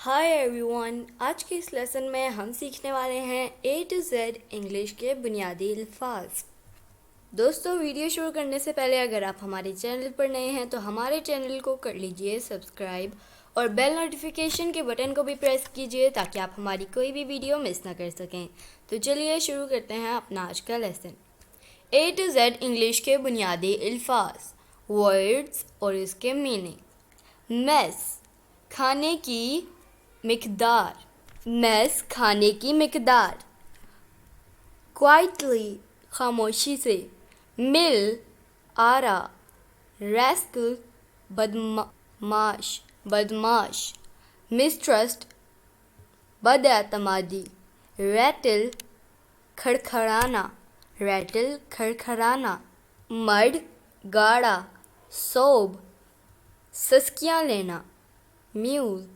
Hi everyone, आज के इस लेसन में हम सीखने वाले हैं A to Z इंग्लिश के बुनियादी अल्फाज। दोस्तों, वीडियो शुरू करने से पहले अगर आप हमारे चैनल पर नए हैं तो हमारे चैनल को कर लीजिए सब्सक्राइब और बेल नोटिफिकेशन के बटन को भी प्रेस कीजिए ताकि आप हमारी कोई भी वीडियो मिस ना कर सकें। तो चलिए शुरू करते हैं अपना आज का lesson. A to Z English के बुनियादी अल्फाज, वर्ड्स और इसके मीनिंग। मेस, खाने की मिक़दार, मेस खाने की मिक़दार। क्वाइटली, खामोशी से। मिल, आरा। रैस्कल, बदमाश। मिसट्रस्ट, बदएतमादी। रैटल, खड़खड़ाना। मड, गाढ़ा। सोब, सस्कियाँ लेना। म्यूल,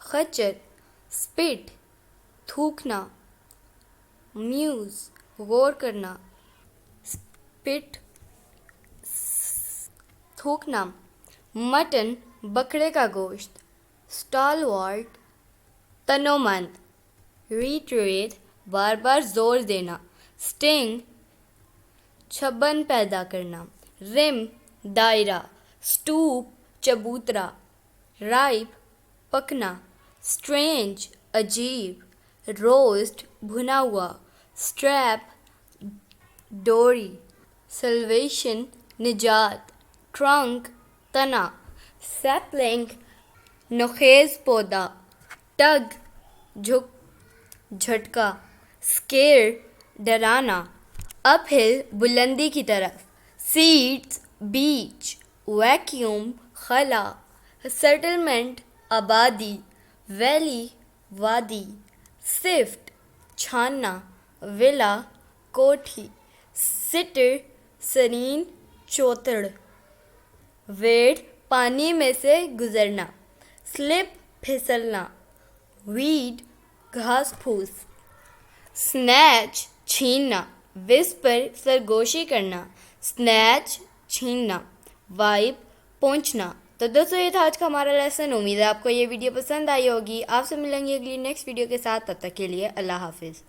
खच्चर। स्पिट, थूकना। म्यूज, गौर करना। स्पिट, थूकना। मटन, बकरे का गोश्त। स्टालवार्ट, तनोमंद। रिट्रेट, बार बार जोर देना। स्टिंग, छबन पैदा करना। रिम, दायरा। स्टूप, चबूतरा। राइप, पकना। स्ट्रेंज, अजीब। रोस्ट, भुना हुआ। स्ट्रैप, डोरी। सल्वेशन, निजात। ट्रंक, तना। सैपलिंग, नोखेज पौधा। टग, झटका। स्केर, डराना। अपहिल, बुलंदी की तरफ। सीड्स, बीज। वैक्यूम, खला। सेटलमेंट, आबादी। वैली, वादी। सिफ्ट, छानना। विला, कोठी। सिटर, सरीन, चौतड़। वेड, पानी में से गुजरना। स्लिप, फिसलना। वीड, घास फूस। स्नैच, छीनना। विस्पर, सरगोशी करना। स्नैच, छीनना। वाइप, पहुँचना। तो दोस्तों, ये था आज का हमारा लेसन। उम्मीद है आपको ये वीडियो पसंद आई होगी। आपसे मिलेंगे अगली नेक्स्ट वीडियो के साथ। तब तक के लिए अल्लाह हाफिज़।